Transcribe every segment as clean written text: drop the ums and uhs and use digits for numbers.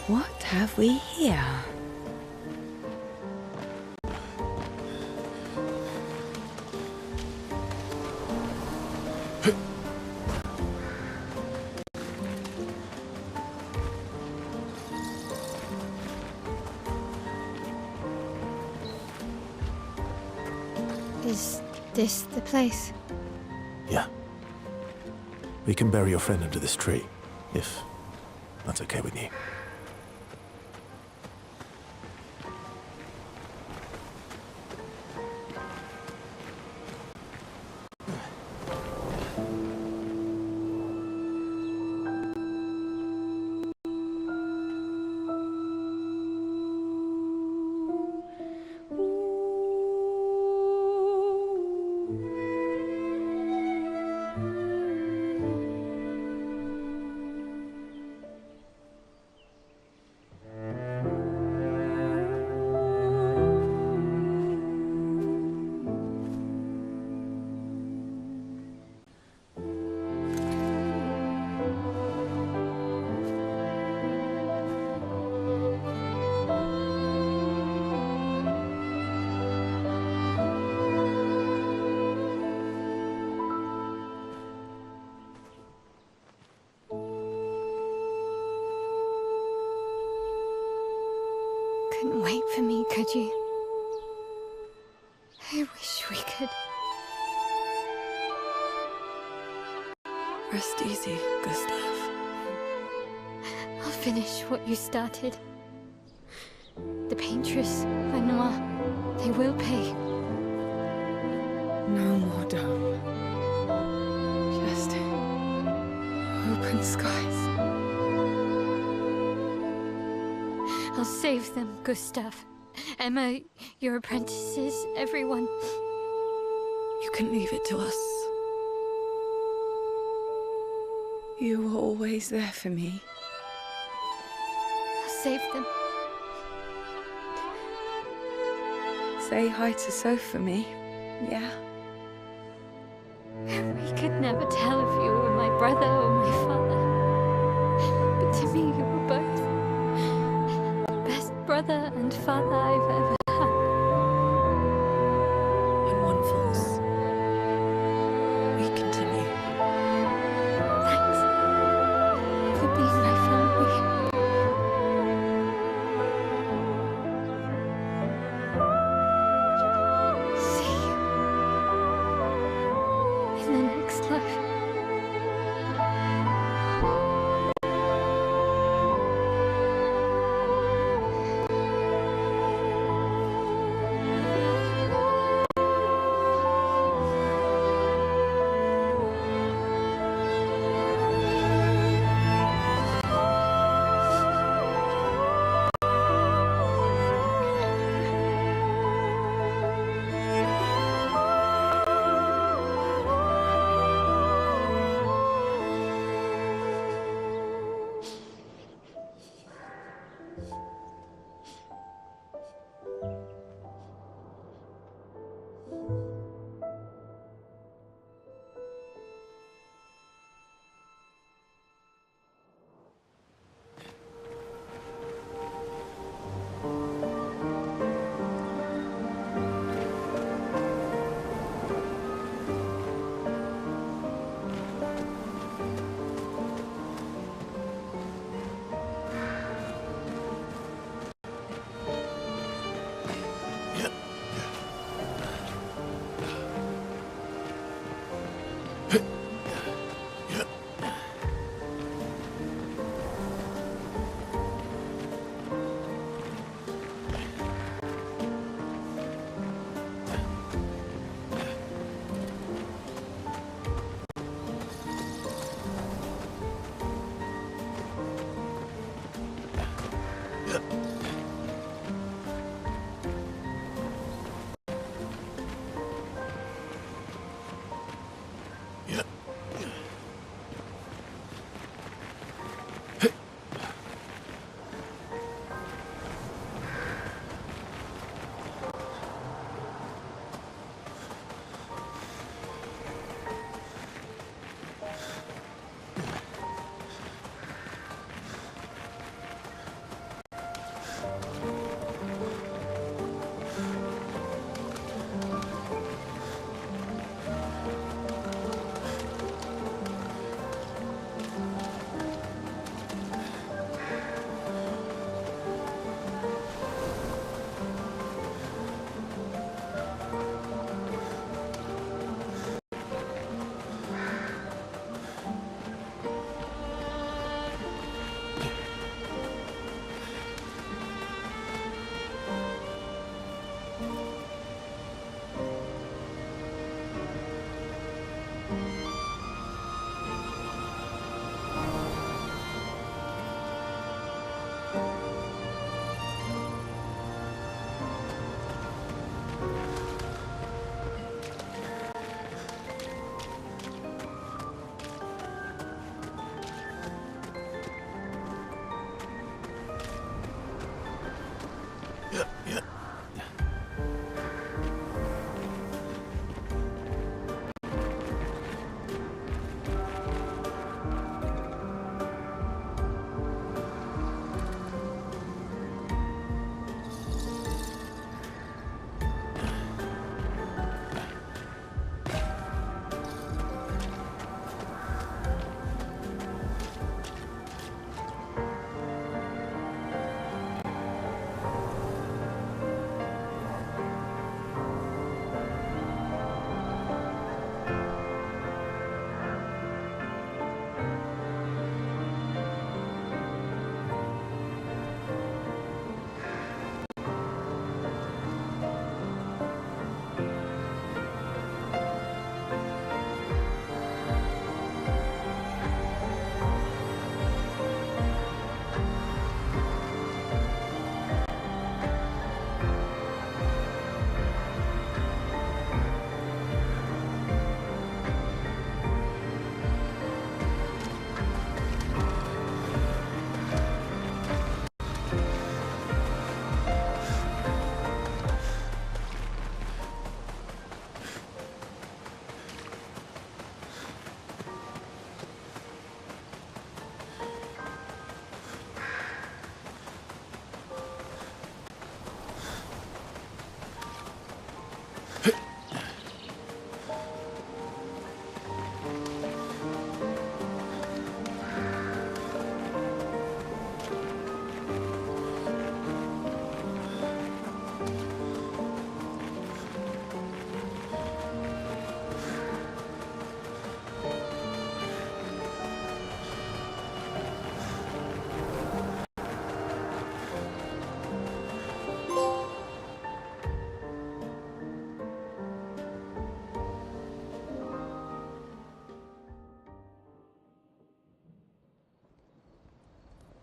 What have we here? Is this the place? Yeah. We can bury your friend under this tree, if that's okay with you. Couldn't wait for me, could you? I wish we could. Rest easy, Gustav. I'll finish what you started. The paintress, Renoir, they will pay. No more dome. Just open skies. I'll save them, Gustav. Emma, your apprentices, everyone. You can leave it to us. You were always there for me. I'll save them. Say hi to Soph for me, yeah? We could never tell if you were my brother or my father. But to me, you were both. Best brother and father I've ever had. When one falls, we continue. Thanks for being my family.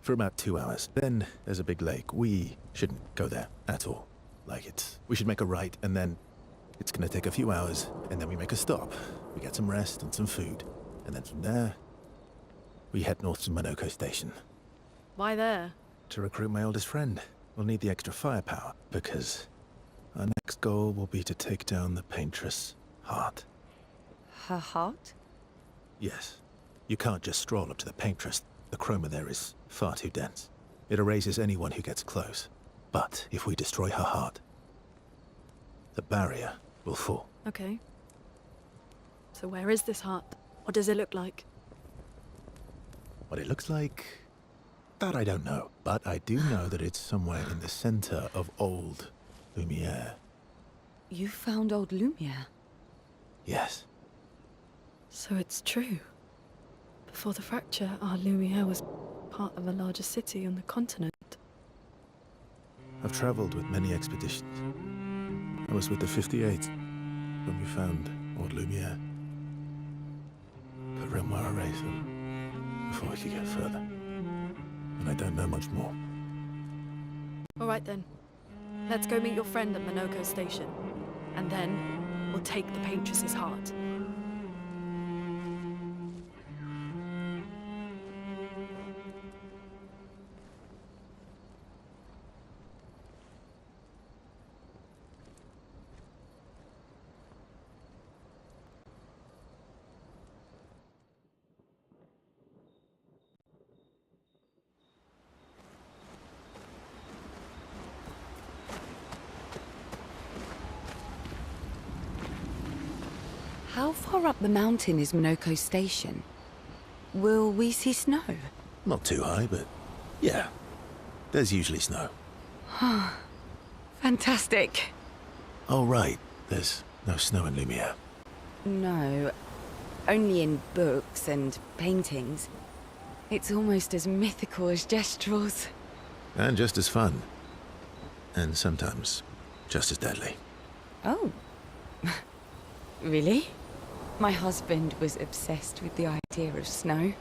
For about 2 hours. Then there's a big lake. We shouldn't go there at all. We should make a right, and then it's gonna take a few hours, and then we make a stop. We get some rest and some food. And then from there, we head north to Monoko Station. Why there? To recruit my oldest friend. We'll need the extra firepower, because our next goal will be to take down the Paintress' heart. Her heart? Yes. You can't just stroll up to the Paintress. The chroma there is far too dense. It erases anyone who gets close. But if we destroy her heart, the barrier will fall. Okay. So where is this heart? What does it look like? What it looks like, that I don't know. But I do know that it's somewhere in the center of old Lumiere. You found old Lumiere? Yes. So it's true. Before the fracture, our Lumiere was part of a larger city on the continent. I've traveled with many expeditions. I was with the 58th when we found Old Lumiere. But Renoir erased them before we could get further. And I don't know much more. All right then. Let's go meet your friend at Minoko Station. And then we'll take the Paintress's heart. How far up the mountain is Minoko Station? Will we see snow? Not too high, but yeah. There's usually snow. Fantastic. Oh, right. There's no snow in Lumiere. No, only in books and paintings. It's almost as mythical as Gestrels. And just as fun. And sometimes just as deadly. Oh. Really? My husband was obsessed with the idea of snow.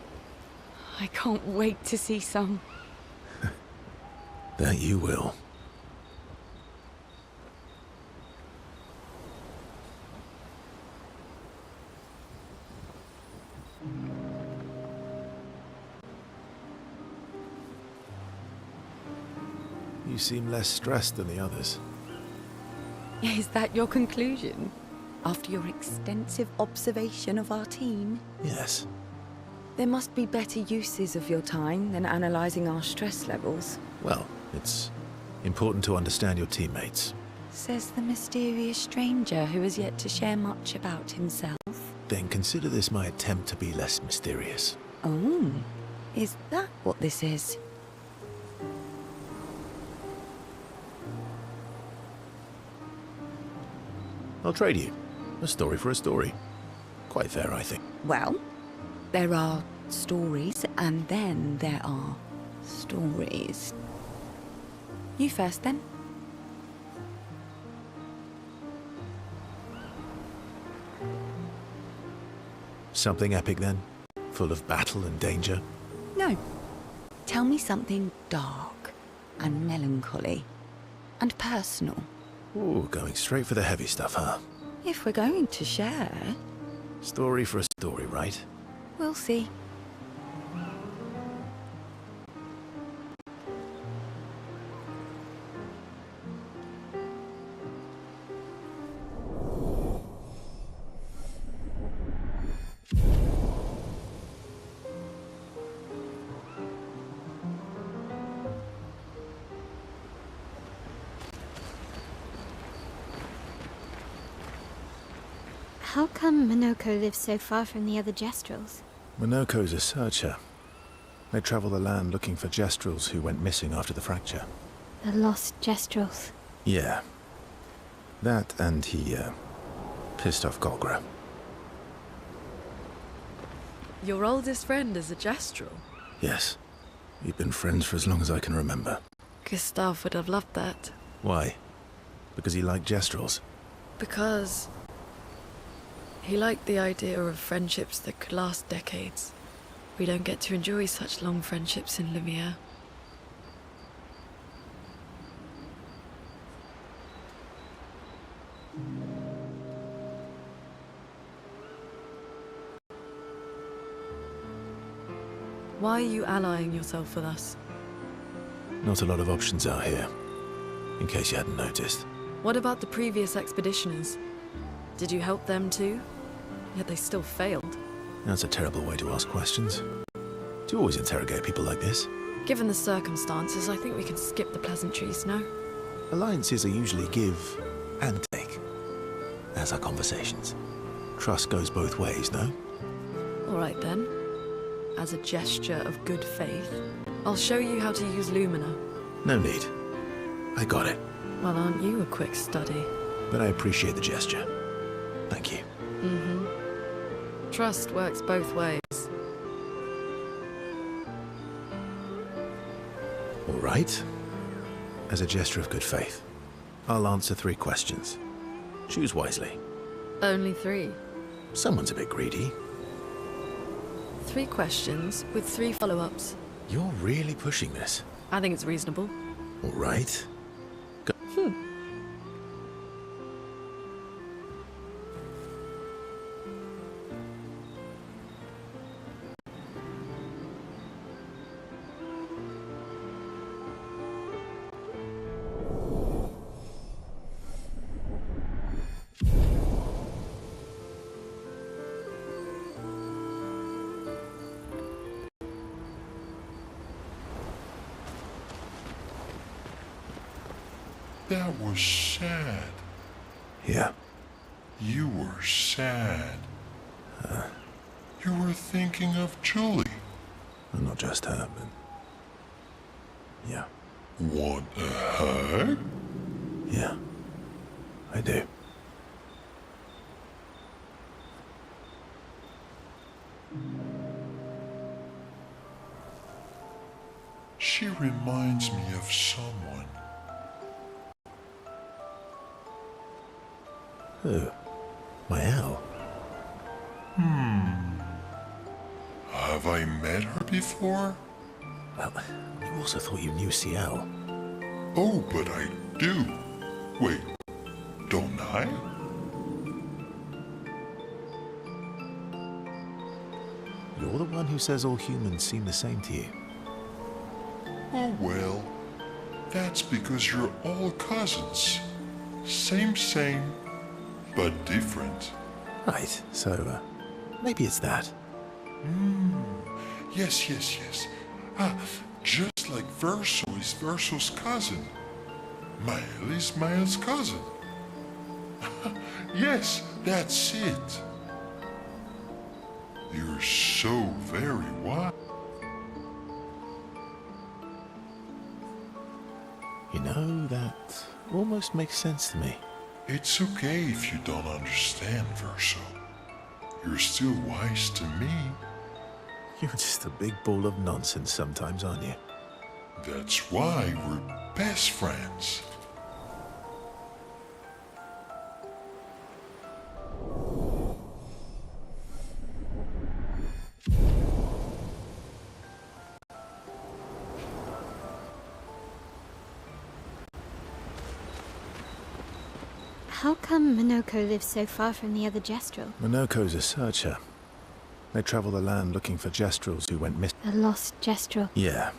I can't wait to see some. That you will. You seem less stressed than the others. Is that your conclusion? After your extensive observation of our team? Yes. There must be better uses of your time than analysing our stress levels. Well, it's important to understand your teammates. Says the mysterious stranger who has yet to share much about himself. Then consider this my attempt to be less mysterious. Oh, is that what this is? I'll trade you. A story for a story. Quite fair, I think. Well, there are stories, and then there are stories. You first, then. Something epic, then? Full of battle and danger? No. Tell me something dark and melancholy and personal. Ooh, going straight for the heavy stuff, huh? If we're going to share, Story for a story, right? we'll see. How come Minoko lives so far from the other Gestrels? Minoko's a searcher. They travel the land looking for Gestrels who went missing after the fracture. The lost Gestrels. Yeah. That and he, pissed off Golgra. Your oldest friend is a Gestrel. Yes. We've been friends for as long as I can remember. Gustav would have loved that. Why? Because he liked Gestrels? Because he liked the idea of friendships that could last decades. We don't get to enjoy such long friendships in Lumiere. Why are you allying yourself with us? Not a lot of options out here, in case you hadn't noticed. What about the previous expeditioners? Did you help them too? Yet they still failed. That's a terrible way to ask questions. Do you always interrogate people like this? Given the circumstances, I think we can skip the pleasantries, no? Alliances are usually give and take, as are conversations. Trust goes both ways, no? All right then. As a gesture of good faith, I'll show you how to use Lumina. No need. I got it. Well, aren't you a quick study? But I appreciate the gesture. Thank you. Mm-hmm. Trust works both ways. All right. As a gesture of good faith, I'll answer 3 questions. Choose wisely. Only 3. Someone's a bit greedy. 3 questions with 3 follow-ups. You're really pushing this. I think it's reasonable. All right. Go. That was sad. Yeah. You were sad. You were thinking of Julie. Well, not just her, but... yeah. Want a hug? Yeah. I do. She reminds me of someone. Who? My Al. Have I met her before? Well, you also thought you knew CL. Oh, but I do. Wait, don't I? You're the one who says all humans seem the same to you. Oh, well, that's because you're all cousins. Same, but different. Right, so, maybe it's that. Yes. Just like Verso is Verso's cousin. Mael is Mael's cousin. Yes, that's it. You're so very wise. You know, that almost makes sense to me. It's okay if you don't understand, Verso. You're still wise to me. You're just a big ball of nonsense sometimes, aren't you? That's why we're best friends. How come Minoko lives so far from the other Gestrel? Minoko's a searcher. They travel the land looking for Gestrels who went missing. A lost Gestrel. Yeah.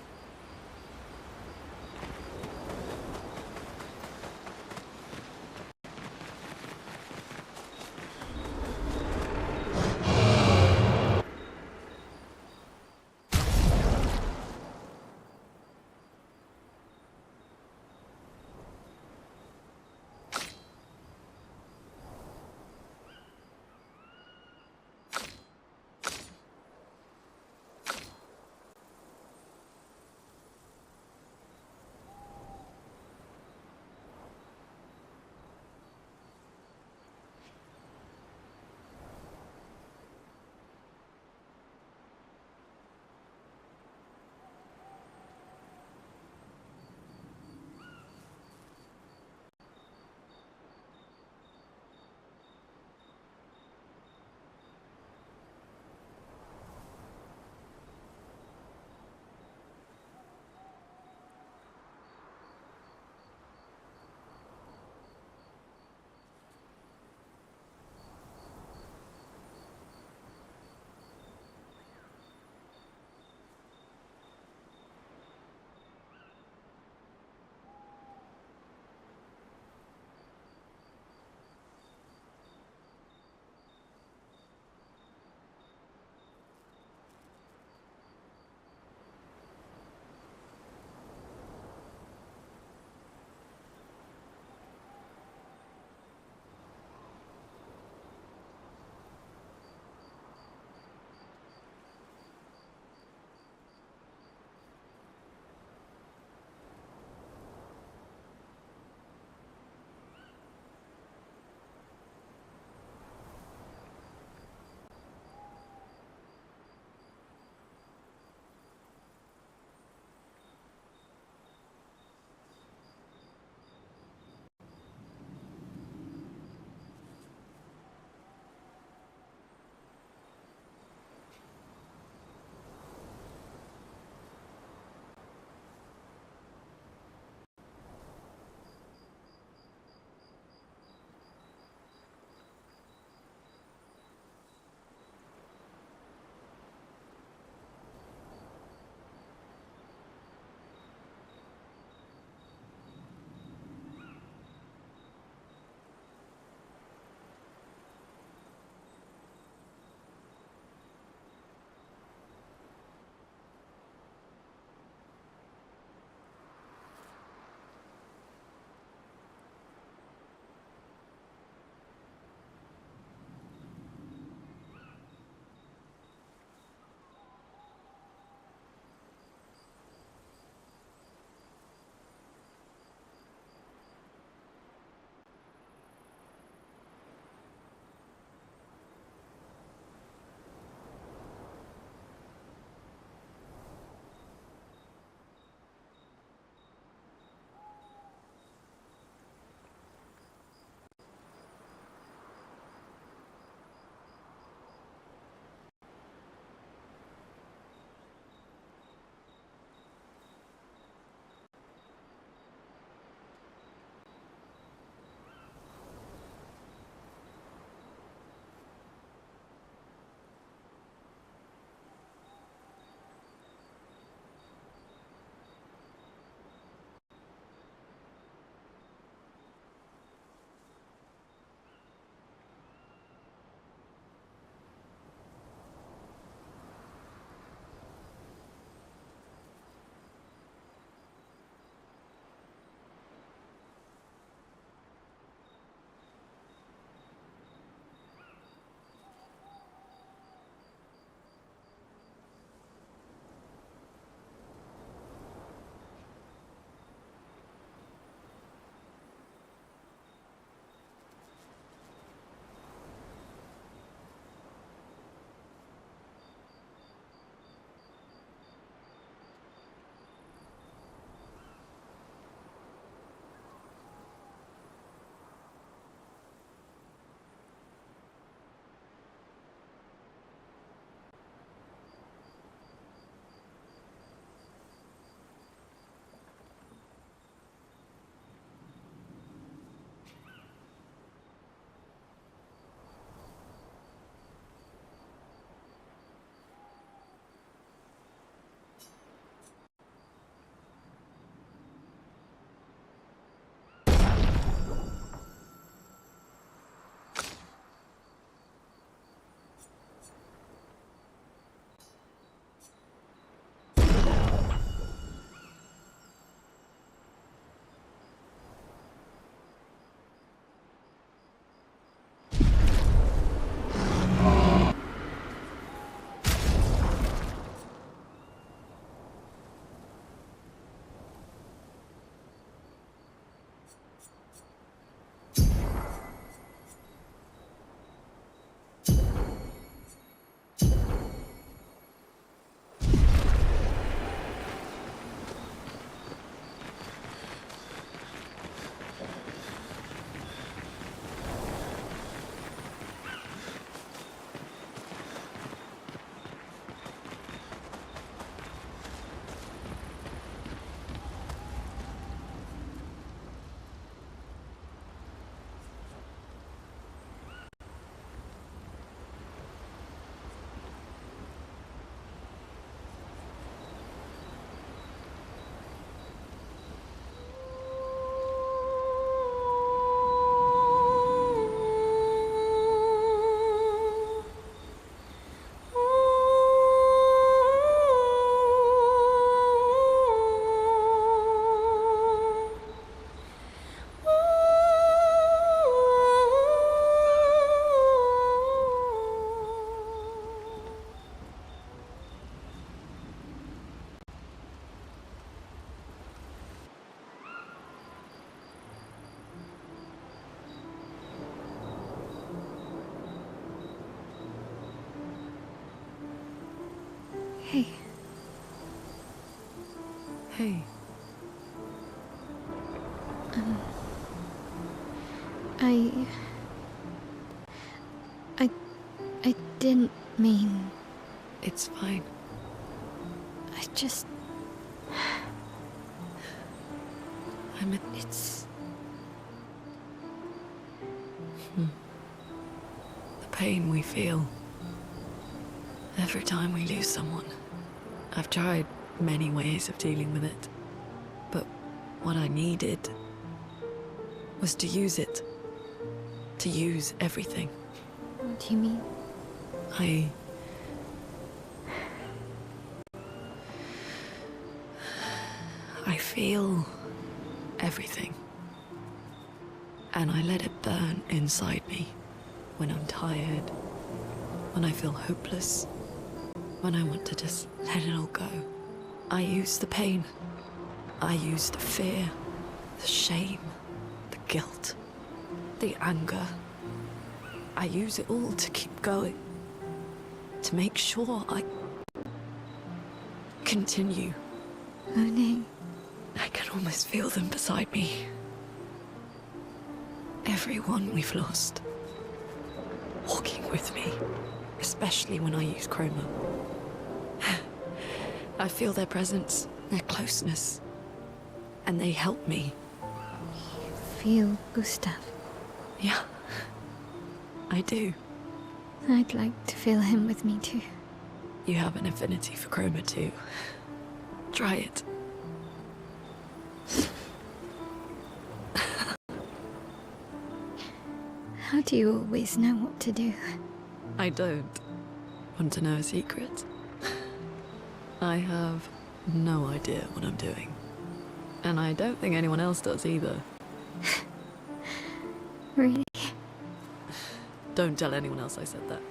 Hey, Hey, I... I didn't mean... it's fine. I just... It's... The pain we feel every time we lose someone. I've tried many ways of dealing with it, but what I needed was to use it. To use everything. What do you mean? I feel everything. And I let it burn inside me when I'm tired, when I feel hopeless, when I want to just let it all go. I use the pain. I use the fear, the shame, the guilt, the anger. I use it all to keep going, to make sure I continue. Moaning. I can almost feel them beside me. Everyone we've lost. Walking with me. Especially when I use chroma. I feel their presence, their closeness. And they help me. Feel Gustav. Yeah. I do. I'd like to feel him with me too. You have an affinity for chroma too. Try it. How do you always know what to do? I don't. Want to know a secret? I have no idea what I'm doing. And I don't think anyone else does either. Really? Don't tell anyone else I said that.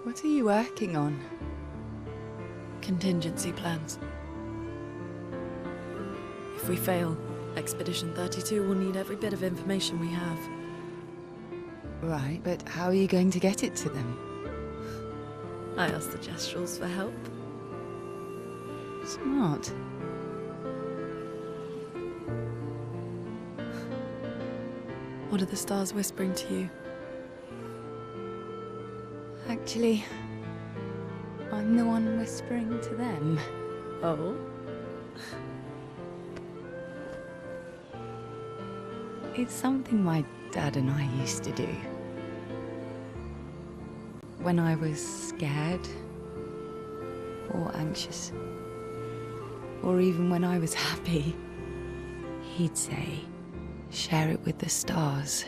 What are you working on? Contingency plans. If we fail, Expedition 32 will need every bit of information we have. Right, but how are you going to get it to them? I asked the Gestrals for help. Smart. What are the stars whispering to you? Actually, I'm the one whispering to them. Oh? It's something my dad and I used to do. When I was scared, or anxious, or even when I was happy, he'd say, share it with the stars.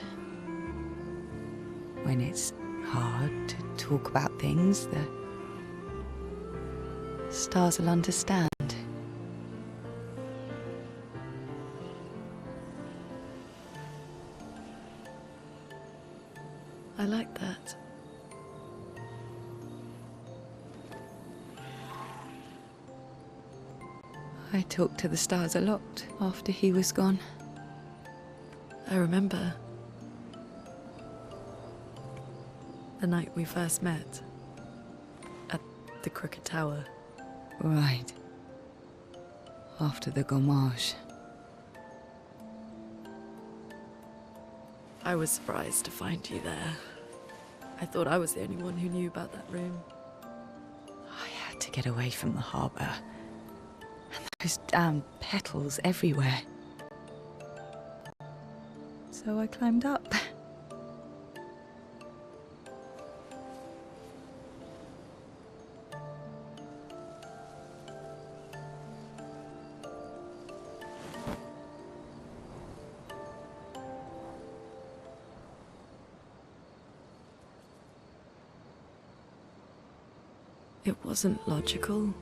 When it's hard to talk about things, the stars will understand. I like that. I talked to the stars a lot after he was gone. I remember the night we first met at the Crooked Tower. Right. After the gommage. I was surprised to find you there. I thought I was the only one who knew about that room. I had to get away from the harbour. And those damn petals everywhere. So I climbed up. It wasn't logical.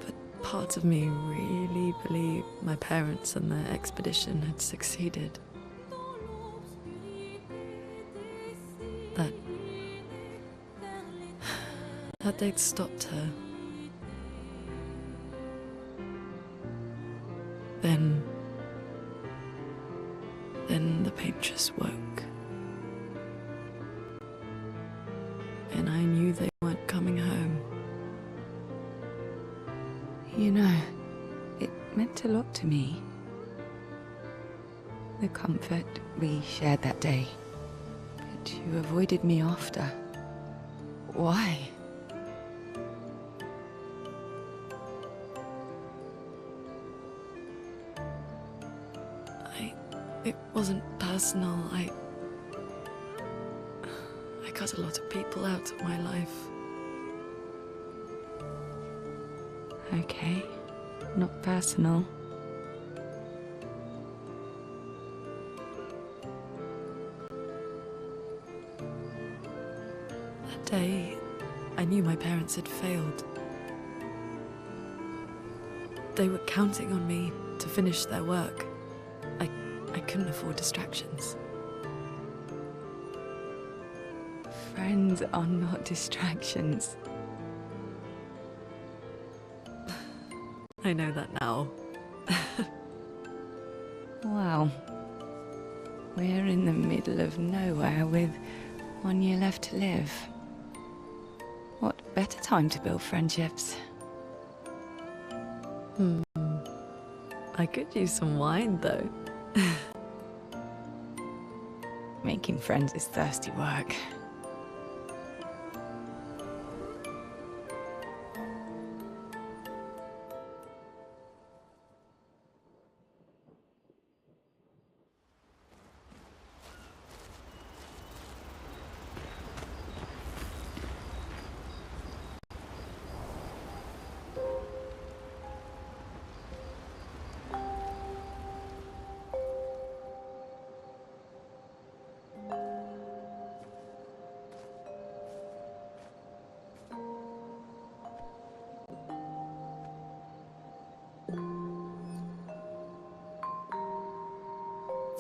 But parts of me really believed my parents and their expedition had succeeded. That they'd stopped her. Then the paintress woke. And I knew they weren't coming home. You know, it meant a lot to me. The comfort we shared that day. But you avoided me after. Why? It wasn't personal. I cut a lot of people out of my life. Okay, not personal. That day, I knew my parents had failed. They were counting on me to finish their work. I couldn't afford distractions. Friends are not distractions. I know that now. Wow. We're in the middle of nowhere with 1 year left to live. What better time to build friendships? I could use some wine, though. Making friends is thirsty work.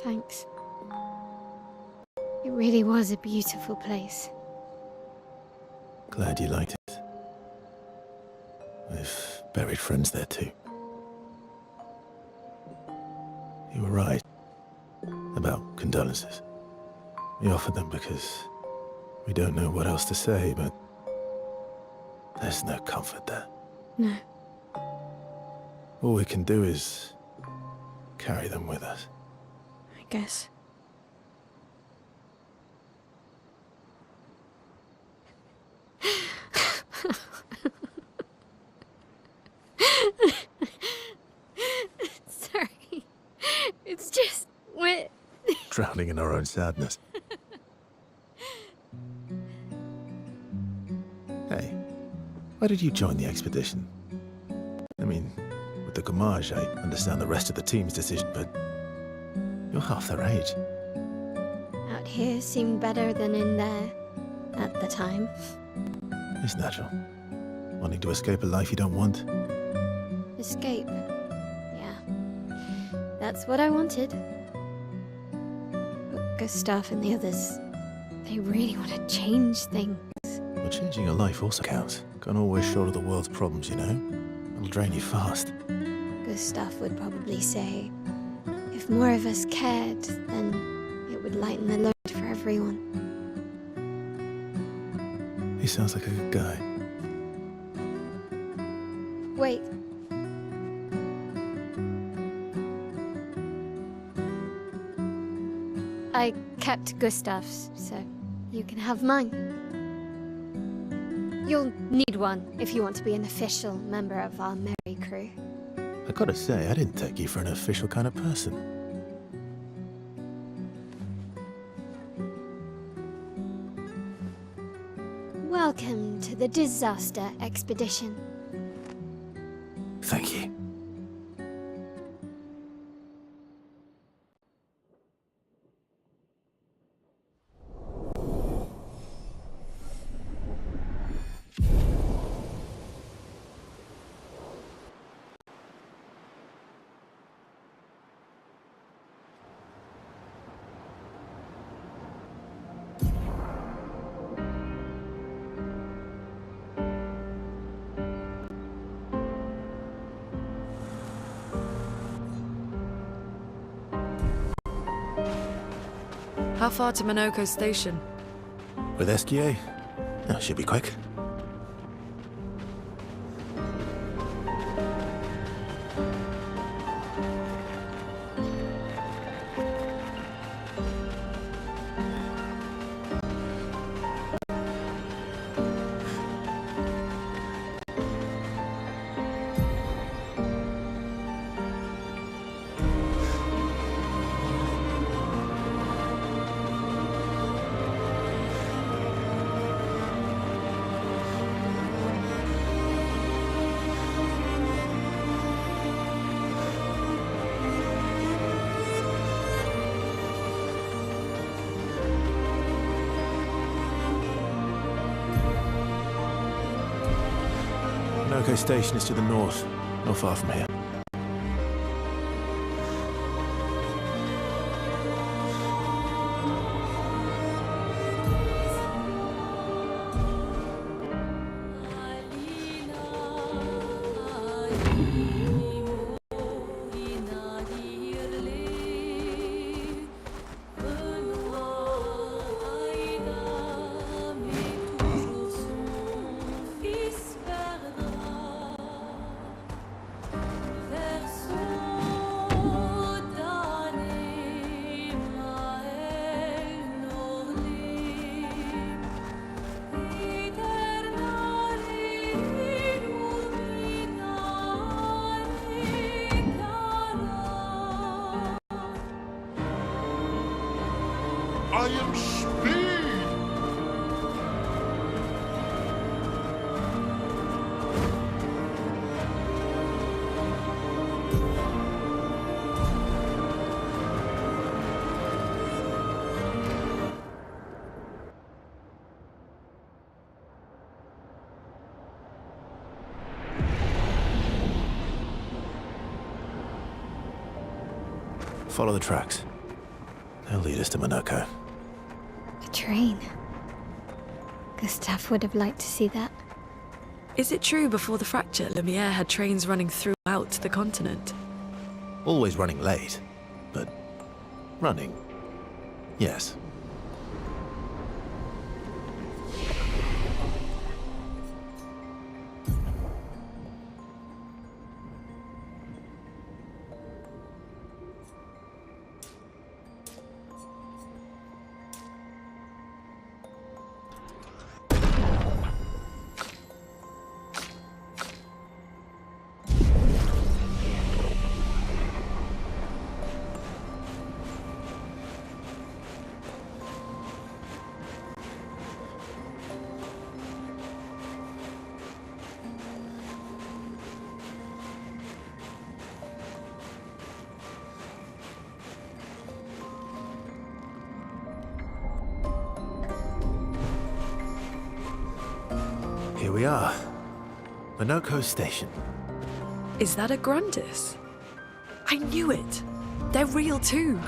Thanks. It really was a beautiful place. Glad you liked it. We've buried friends there too. You were right about condolences. We offered them because we don't know what else to say, but there's no comfort there. No. All we can do is carry them with us. I guess. Sorry. It's just wet. Drowning in our own sadness. Hey, why did you join the expedition? I mean, with the Gommage, I understand the rest of the team's decision, but you're half their age. Out here seemed better than in there at the time. It's natural. Wanting to escape a life you don't want. Escape. Yeah. That's what I wanted. But Gustav and the others, they really want to change things. But changing your life also counts. Can't always shoulder the world's problems, you know? It'll drain you fast. Gustav would probably say, if more of us cared, then it would lighten the load for everyone. He sounds like a good guy. Wait. I kept Gustav's, so you can have mine. You'll need one if you want to be an official member of our merry crew. I gotta say, I didn't take you for an official kind of person. Welcome to the disaster expedition. Thank you. How far to Minoko Station? With SGA? Oh, should be quick. Minoko Station is to the north, not far from here. I am speed! Follow the tracks. They'll lead us to Minoko. A train. Gustav would have liked to see that. Is it true before the fracture, Lumiere had trains running throughout the continent? Always running late, but running, yes. Here we are. Minoko Station. Is that a Grundis? I knew it! They're real too!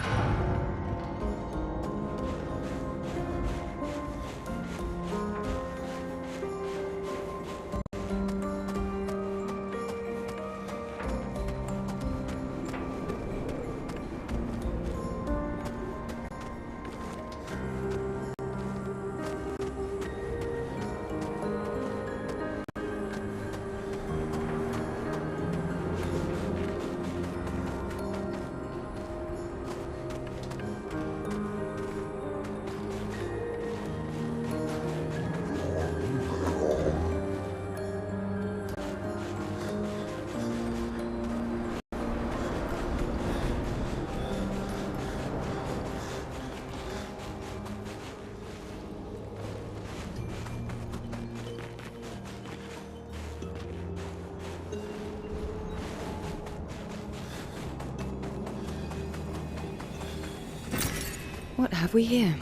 What have we here?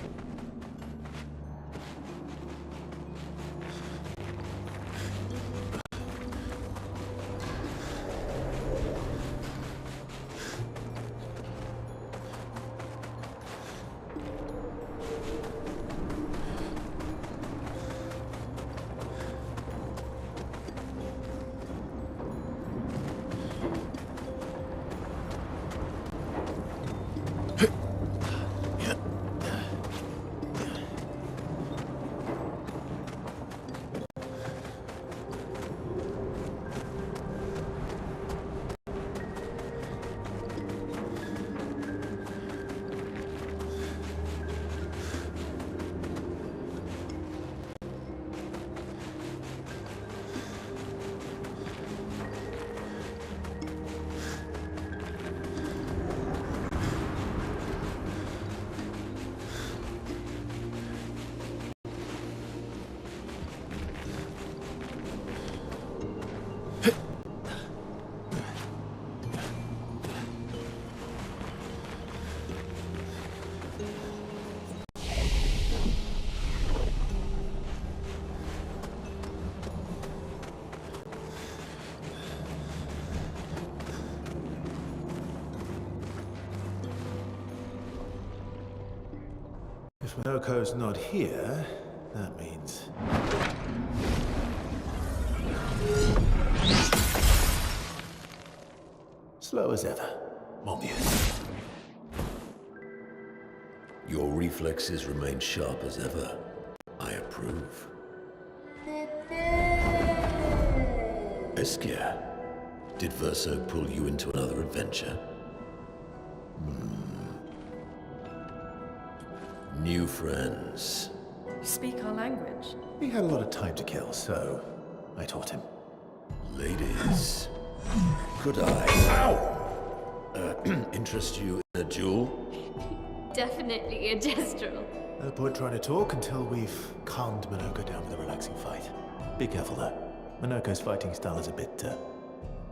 If Minoko's not here, that means... Slow as ever. Mon Dieu. Your reflexes remain sharp as ever. I approve. Obscur, did Verso pull you into another adventure? New friends. You speak our language. He had a lot of time to kill, so I taught him. Ladies, could I interest you in a duel? Definitely a gestural. No point trying to talk until we've calmed Minoko down with a relaxing fight. Be careful though. Minoko's fighting style is a bit,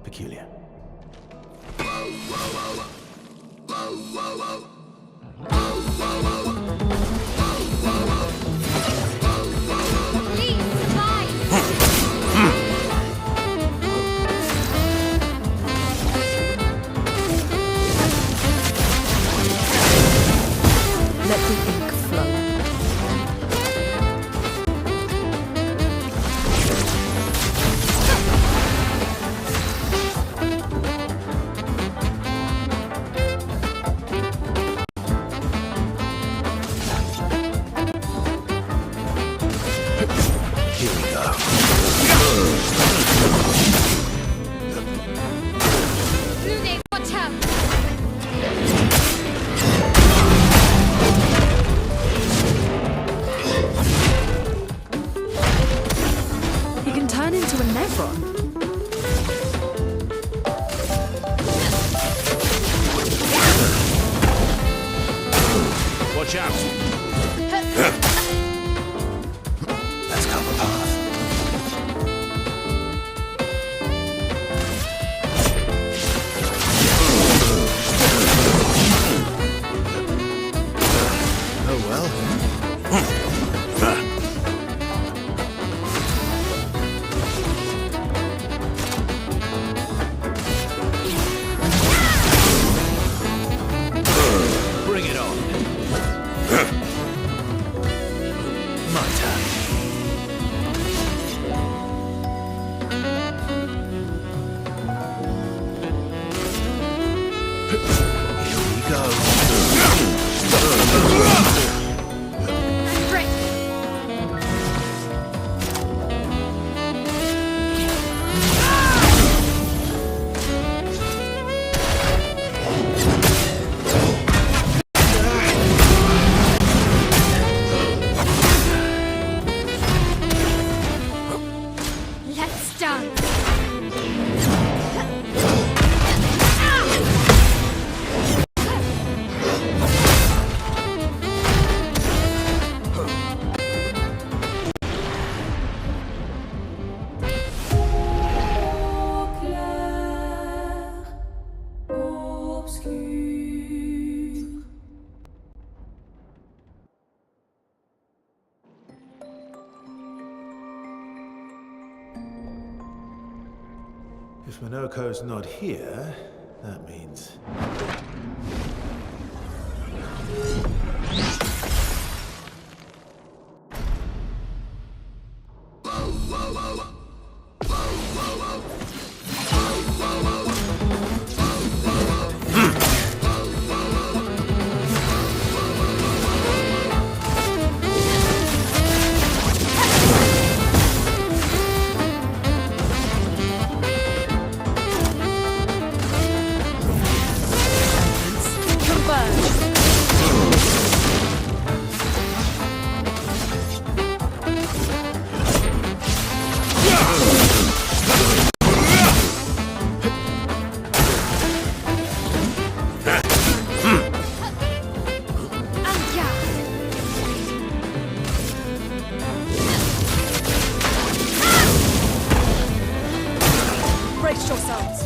peculiar. Please, survive! Let the ink flow. Here we go. Lune, watch out! He can turn into a Nevron. Watch out! Let's cover the path. Oh well. Bring it on. My turn. Here we go. Break! Let's dance! If Minoko's not here, that means... Brace yourselves.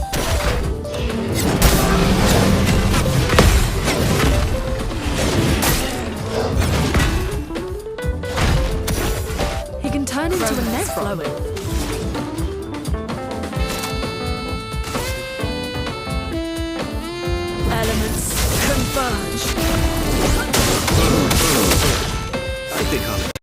He can turn into a Nevron. Elements converge. Like they call it.